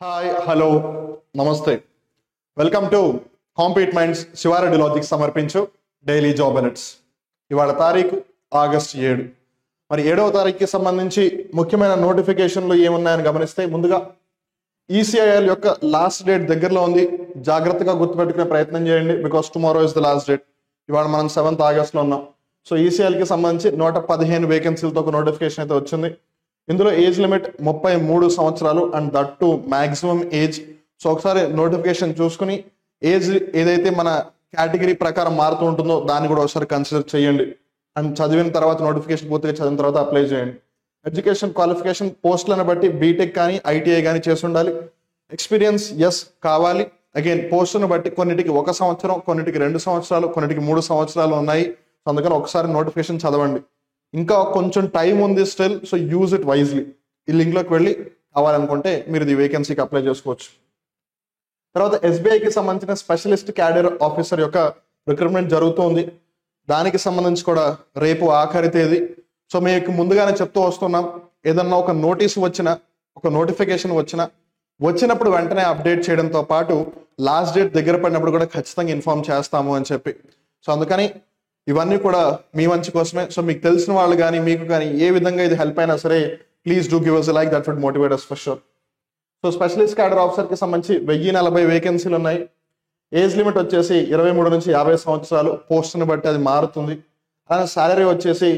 Hi hello నమస్తే welcome to compete minds Shiva Reddy logic సమర్పించు daily job alerts. ఇవాళ తారీఖు ఆగస్టు 7. మరి 7వ తారీఖుకి సంబంధించి ముఖ్యమైన నోటిఫికేషన్లు ఏమున్నాయని గమనిస్తే ముందుగా ఈసీఐఎల్ యొక్క లాస్ట్ డేట్ దగ్గరలో ఉంది. జాగ్రత్తగా గుర్తుపెట్టుకునే ప్రయత్నం చేయండి, because tomorrow is the last date. ఇవాళ మనం 7th ఆగస్ట్లో ఉన్నాం. సో ఈసీఐఎల్కి సంబంధించి 115 వేకెన్సీలతో ఒక నోటిఫికేషన్ అయితే వచ్చింది. ఇందులో ఏజ్ లిమిట్ 33 సంవత్సరాలు and that to maximum age. So ఒకసారి నోటిఫికేషన్ చూసుకుని ఏజ్ ఏదైతే మన కేటగిరీ ప్రకారం మారుతూ ఉంటుందో దాన్ని కూడా ఒకసారి కన్సిడర్ చేయండి. అండ్ చదివిన తర్వాత నోటిఫికేషన్ పూర్తిగా చదివిన తర్వాత అప్లై చేయండి. ఎడ్యుకేషన్ క్వాలిఫికేషన్ పోస్టులను బట్టి బీటెక్ కానీ ఐటీఐ కానీ చేసి ఉండాలి. ఎక్స్పీరియన్స్ ఎస్ కావాలి. అగైన్ పోస్టును బట్టి కొన్నిటికి 1 సంవత్సరం, కొన్నిటికి 2 సంవత్సరాలు, కొన్నిటికి 3 సంవత్సరాలు ఉన్నాయి. అందుకని ఒకసారి నోటిఫికేషన్ చదవండి. ఇంకా కొంచెం టైం ఉంది still, so use it wisely. ఈ లింక్లోకి వెళ్ళి కావాలనుకుంటే మీరు ఈ వేకెన్సీకి అప్లై చేసుకోవచ్చు. తర్వాత ఎస్బీఐకి సంబంధించిన స్పెషలిస్ట్ క్యాడర్ ఆఫీసర్ యొక్క రిక్రూట్మెంట్ జరుగుతుంది. దానికి సంబంధించి కూడా రేపు ఆఖరి తేదీ. సో మీకు ముందుగానే చెప్తూ వస్తున్నాం, ఏదన్నా ఒక నోటీస్ వచ్చినా, ఒక నోటిఫికేషన్ వచ్చినప్పుడు వెంటనే అప్డేట్ చేయడంతో పాటు లాస్ట్ డేట్ దగ్గర పడినప్పుడు కూడా ఖచ్చితంగా ఇన్ఫార్మ్ చేస్తాము అని చెప్పి. సో అందుకని ఇవన్నీ కూడా మీ మంచి కోసమే. సో మీకు తెలిసిన వాళ్ళు కానీ మీకు కానీ ఏ విధంగా ఇది హెల్ప్ అయినా సరే please do give us like, that would motivate us for sure. So specialist cadre ఆఫీసర్కి సంబంధించి 1040 వేకెన్సీలు ఉన్నాయి. ఏజ్ లిమిట్ వచ్చేసి 23 నుంచి 50 సంవత్సరాలు. పోస్ట్ని బట్టి అది మారుతుంది. అలానే శాలరీ వచ్చేసి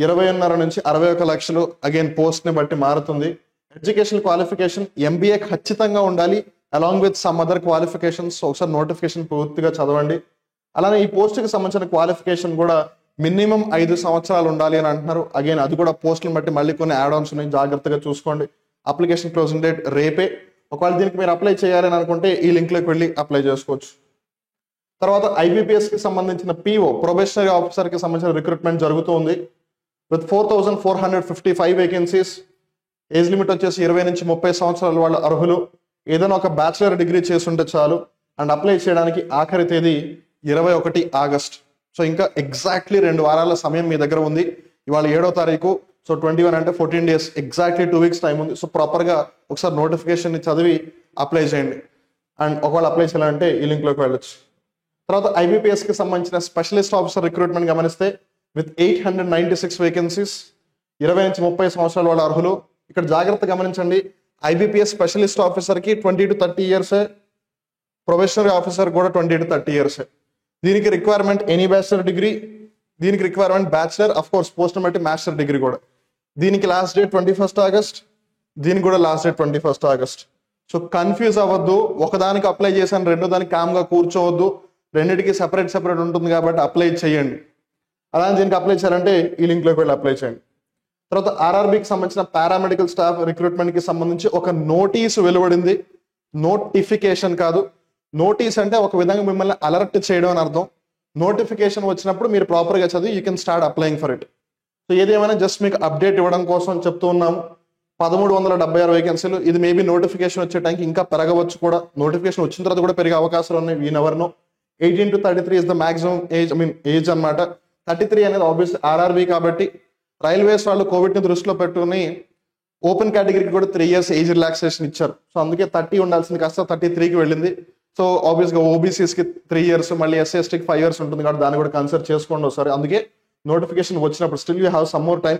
20.5 నుంచి 61 లక్షలు. అగైన్ పోస్ట్ని బట్టి మారుతుంది. ఎడ్యుకేషన్ క్వాలిఫికేషన్ ఎంబీఏ ఖచ్చితంగా ఉండాలి, along with some other qualifications. ఒకసారి నోటిఫికేషన్ పూర్తిగా చదవండి. అలానే ఈ పోస్ట్కి సంబంధించిన క్వాలిఫికేషన్ కూడా మినిమం 5 సంవత్సరాలు ఉండాలి అని అంటున్నారు. అగైన్ అది కూడా పోస్టులను బట్టి మళ్ళీ కొన్ని యాడ్ ఆన్స్ ఉన్నాయి, జాగ్రత్తగా చూసుకోండి. అప్లికేషన్ క్లోజింగ్ డేట్ రేపే. ఒకవేళ దీనికి మీరు అప్లై చేయాలని అనుకుంటే ఈ లింక్లోకి వెళ్ళి అప్లై చేసుకోవచ్చు. తర్వాత ఐబీపీఎస్కి సంబంధించిన పీఓ ప్రొబేషనరీ ఆఫీసర్కి సంబంధించిన రిక్రూట్మెంట్ జరుగుతుంది విత్ 4455 వేకెన్సీస్. ఏజ్ లిమిట్ వచ్చేసి 20 నుంచి 30 సంవత్సరాల వాళ్ళు అర్హులు. ఏదైనా ఒక బ్యాచిలర్ డిగ్రీ చేస్తుంటే చాలు. అండ్ అప్లై చేయడానికి ఆఖరి తేదీ 21 ఆగస్ట్. సో ఇంకా ఎగ్జాక్ట్లీ 2 వారాల సమయం మీ దగ్గర ఉంది. ఇవాళ 7వ తారీఖు. సో 21 అంటే 14 డేస్, ఎగ్జాక్ట్లీ 2 వీక్స్ టైం ఉంది. సో ప్రాపర్గా ఒకసారి నోటిఫికేషన్ని చదివి అప్లై చేయండి. అండ్ ఒకవేళ అప్లై చేయాలంటే ఈ లింక్లోకి వెళ్ళొచ్చు. తర్వాత ఐబీపీఎస్కి సంబంధించిన స్పెషలిస్ట్ ఆఫీసర్ రిక్రూట్మెంట్ గమనిస్తే విత్ 896 వేకెన్సీస్. 20 నుంచి 30 సంవత్సరాల వాళ్ళు అర్హులు. ఇక్కడ జాగ్రత్త గమనించండి, ఐబీపీఎస్ స్పెషలిస్ట్ ఆఫీసర్కి 20 to 30 ఇయర్సే, ప్రొబేషనరీ ఆఫీసర్ కూడా 20 to 30 ఇయర్సే. దీనికి రిక్వైర్మెంట్ ఎనీ బ్యాచిలర్ డిగ్రీ. దీనికి requirement bachelor, of course post బట్టి మాస్టర్ డిగ్రీ కూడా. దీనికి లాస్ట్ డేట్ 21 ఆగస్ట్. దీనికి కూడా last date 21 August. So confuse అవ్వద్దు. ఒకదానికి అప్లై చేశాను, రెండో దానికి కామ్గా కూర్చోవద్దు. రెండింటికి సెపరేట్ ఉంటుంది కాబట్టి అప్లై చేయండి. అలానే దీనికి అప్లై చేయాలంటే ఈ లింక్లోకి వెళ్ళి అప్లై చేయండి. తర్వాత ఆర్ఆర్బీకి సంబంధించిన పారామెడికల్ స్టాఫ్ రిక్రూట్మెంట్కి సంబంధించి ఒక నోటీసు వెలువడింది. నోటిఫికేషన్ కాదు. నోటీస్ అంటే ఒక విధంగా మిమ్మల్ని అలర్ట్ చేయడం అని అర్థం. నోటిఫికేషన్ వచ్చినప్పుడు మీరు ప్రాపర్గా చదివి you can start applying for it. So ఏదేమైనా జస్ట్ మీకు అప్డేట్ ఇవ్వడం కోసం చెప్తూ ఉన్నాము. 1376 వేకెన్సీలు. ఇది మేబీ నోటిఫికేషన్ వచ్చే టైంకి ఇంకా పెరగవచ్చు కూడా. నోటిఫికేషన్ వచ్చిన తర్వాత కూడా పెరిగే అవకాశాలు ఉన్నాయి. We never know. 18 to 33 is the maximum age, age అనమాట. 33 అనేది ఆబ్వియస్లీ ఆర్ఆర్బీ కాబట్టి. రైల్వేస్ వాళ్ళు కోవిడ్ని దృష్టిలో పెట్టుకుని ఓపెన్ కేటగిరీకి కూడా 3 years ఏజ్ రిలాక్సేషన్ ఇచ్చారు. సో అందుకే 30 ఉండాల్సింది కాస్త 33కి వెళ్ళింది. సో ఆబ్వియస్గా ఓబీసీస్కి 3 years, మళ్ళీ ఎస్సీ ఎస్టీకి 5 years ఉంటుంది కాబట్టి దాన్ని కూడా కన్సిడర్ చేసుకోండి ఒకసారి. అందుకే నోటిఫికేషన్ వచ్చినప్పుడు still you have some more time.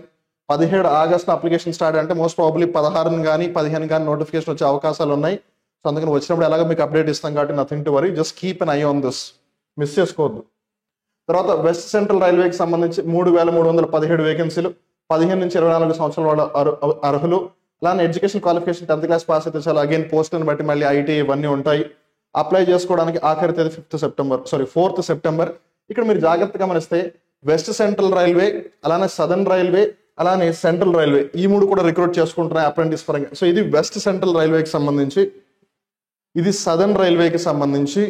17 August application start అంటే మోస్ట్ ప్రాబబ్లీ 16 కానీ 15 కానీ నోటిఫికేషన్ వచ్చే అవకాశాలు ఉన్నాయి. సో అందుకని వచ్చినప్పుడు ఎలాగో మీకు అప్డేట్ ఇస్తాం కాబట్టి nothing to worry, just keep an I on this, miss చేసుకోవద్దు. తర్వాత వెస్ట్ సెంట్రల్ రైల్వేకి సంబంధించి 3317 వేకెన్సీలు. 15 నుంచి 24 సంవత్సరాల వాళ్ళు అర్హులు. అలానే education qualification 10th class pass అయితే చాలా. అగైన్ పోస్టులను బట్టి మళ్ళీ ఐటీ ఇవన్నీ ఉంటాయి. అప్లై చేసుకోవడానికి ఆఖరి తేదీ 4th సెప్టెంబర్. ఇక్కడ మీరు జాగ్రత్తగా గమనిస్తే వెస్ట్ సెంట్రల్ రైల్వే, అలానే సదర్న్ రైల్వే, అలానే సెంట్రల్ రైల్వే, ఈ 3 కూడా రిక్రూట్ చేసుకుంటున్నాయి అప్రెంటిస్ పరంగా. సో ఇది వెస్ట్ సెంట్రల్ రైల్వేకి సంబంధించి, ఇది సదర్న్ రైల్వేకి సంబంధించి,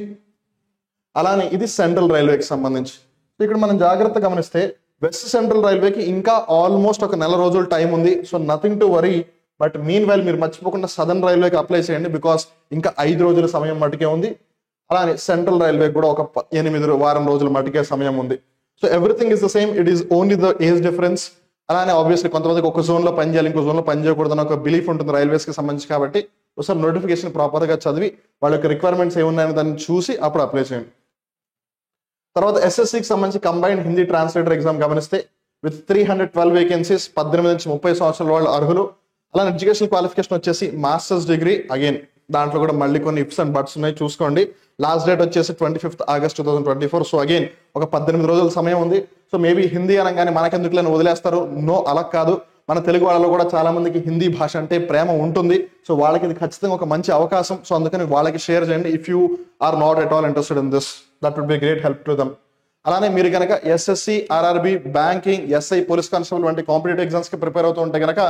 అలానే ఇది సెంట్రల్ రైల్వేకి సంబంధించి. సో ఇక్కడ మనం జాగ్రత్తగా గమనిస్తే వెస్ట్ సెంట్రల్ రైల్వేకి ఇంకా ఆల్మోస్ట్ ఒక 1 రోజులు టైం ఉంది. So nothing to worry. But mean while మీరు మర్చిపోకుండా సదర్న్ రైల్వేకి అప్లై చేయండి, బికాస్ ఇంకా 5 రోజుల సమయం మటుకే ఉంది. అలానే సెంట్రల్ రైల్వే కూడా ఒక 8 వారం రోజుల మటుకే సమయం ఉంది. So everything is the same, it is only the age difference. అలానే ఆబ్వియస్లీ కొంతమందికి ఒక జోన్లో పని చేయాలి, ఇంకో జోన్లో పని చేయకూడదని ఒక బిలీఫ్ ఉంటుంది రైల్వేస్కి సంబంధించి. కాబట్టి ఒకసారి నోటిఫికేషన్ ప్రాపర్గా చదివి వాళ్ళ యొక్క రిక్వైర్మెంట్స్ ఏమున్నాయని దాన్ని చూసి అప్పుడు అప్లై చేయండి. తర్వాత ఎస్ఎస్సికి సంబంధించి కంబైన్డ్ హిందీ ట్రాన్స్లేటర్ ఎగ్జామ్ గమనిస్తే విత్ 312 వేకెన్సీస్, 18 నుంచి 30 సంవత్సరాల వాళ్ళు అర్హులు. అలానే ఎడ్యుకేషన్ క్వాలిఫికేషన్ వచ్చేసి మాస్టర్స్ డిగ్రీ. అగైన్ దాంట్లో కూడా మళ్ళీ కొన్ని ఇఫ్స్ అండ్ బట్స్ ఉన్నాయి, చూసుకోండి. లాస్ట్ డేట్ వచ్చేసి 25th August 2024. సో అగైన్ ఒక 18 రోజుల సమయం ఉంది. సో మేబీ హిందీ అనగానే మనకెందుకులని వదిలేస్తారు. నో, అలా కాదు. మన తెలుగు వాళ్ళలో కూడా చాలా మందికి హిందీ భాష అంటే ప్రేమ ఉంటుంది. సో వాళ్ళకి ఇది ఖచ్చితంగా ఒక మంచి అవకాశం. సో అందుకని వాళ్ళకి షేర్ చేయండి. If you are not at all interested in this, that would be great help to them. అలానే మీరు కనుక SSC, RRB, banking, SI, police constable వంటి కాంపిటేటివ్ ఎగ్జామ్స్ కి ప్రిపేర్ అవుతూ ఉంటే కనుక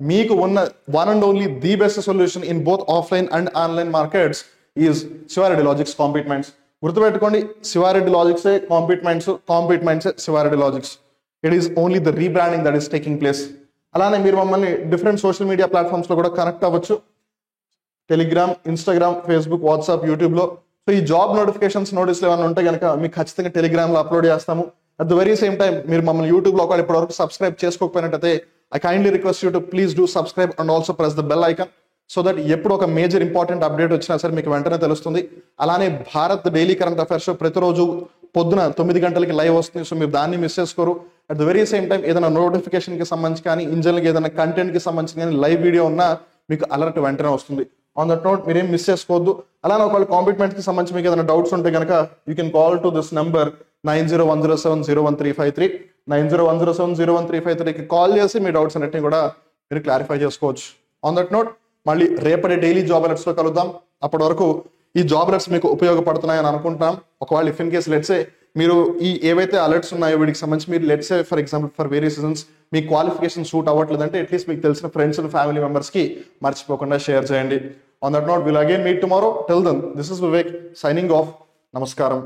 మీకు ఉన్న one and only the best solution in both offline and online markets is Sivareddy logics compete minds. గుర్తుపెట్టుకోండి, Sivareddy లాజిక్సే compete minds Sivareddy logics. It is only the rebranding that is taking place. అలానే మీరు మమ్మల్ని డిఫరెంట్ సోషల్ మీడియా ప్లాట్ఫామ్స్ లో కూడా connect అవ్వచ్చు. Telegram, Instagram, Facebook, WhatsApp, YouTube లో. So ఈ job notifications, నోటీసులు ఏమైనా ఉంటే కనుక మీకు ఖచ్చితంగా టెలిగ్రామ్ లో అప్లోడ్ చేస్తాము. At the very same time మీరు మమ్మల్ని యూట్యూబ్ లో ఒకవేళ ఇప్పటివరకు subscribe చేసుకోకపోయినట్టయితే I kindly request you to please do subscribe and also press the bell icon so that ఎప్పుడు ఒక మేజర్ ఇంపార్టెంట్ అప్డేట్ వచ్చినా సరే మీకు వెంటనే తెలుస్తుంది. అలానే భారత్ డైలీ కరెంట్ అఫైర్స్ ప్రతిరోజు పొద్దున 9 గంటలకి లైవ్ వస్తుంది. సో మీరు దాన్ని మిస్ చేసుకోరు. At the very same time ఏదైనా నోటిఫికేషన్ కి సంబంధించి కానీ, ఇంజన్కి ఏదైనా కంటెంట్ కి సంబంధించి కానీ లైవ్ వీడియో ఉన్నా మీకు అలర్ట్ వెంటనే వస్తుంది. ఆన్ దట్ నోట్ మీరేం మిస్ చేసుకోవద్దు. అలానే ఒకవేళ కాంపిట్మెంట్స్ కి సంబంధించి మీకు ఏదైనా డౌట్స్ ఉంటే కనుక you can call to this number 9010701353, 9010701353కి కాల్ చేసి మీ డౌట్స్ అన్నిటిని కూడా మీరు క్లారిఫై చేసుకోవచ్చు. ఆన్ దట్ నోట్ మళ్ళీ రేపటి డైలీ జాబ్ అలర్ట్స్ లో కలుద్దాం. అప్పటి వరకు ఈ జాబ్ అలర్ట్స్ మీకు ఉపయోగపడుతున్నాయని అనుకుంటాం. ఒకవేళ ఇఫ్ ఇన్ కేస్ లెట్సే మీరు ఈ ఏవైతే అలర్ట్స్ ఉన్నాయో వీటికి సంబంధించి మీరు let's say for example for various reasons మీ క్వాలిఫికేషన్ సూట్ అవ్వట్లేదంటే అట్లీస్ట్ మీకు తెలిసిన ఫ్రెండ్స్ అండ్ ఫ్యామిలీ మెంబర్స్ కి మర్చిపోకుండా షేర్ చేయండి. On that note will again meet tomorrow. Till then this is Vivek signing off. నమస్కారం.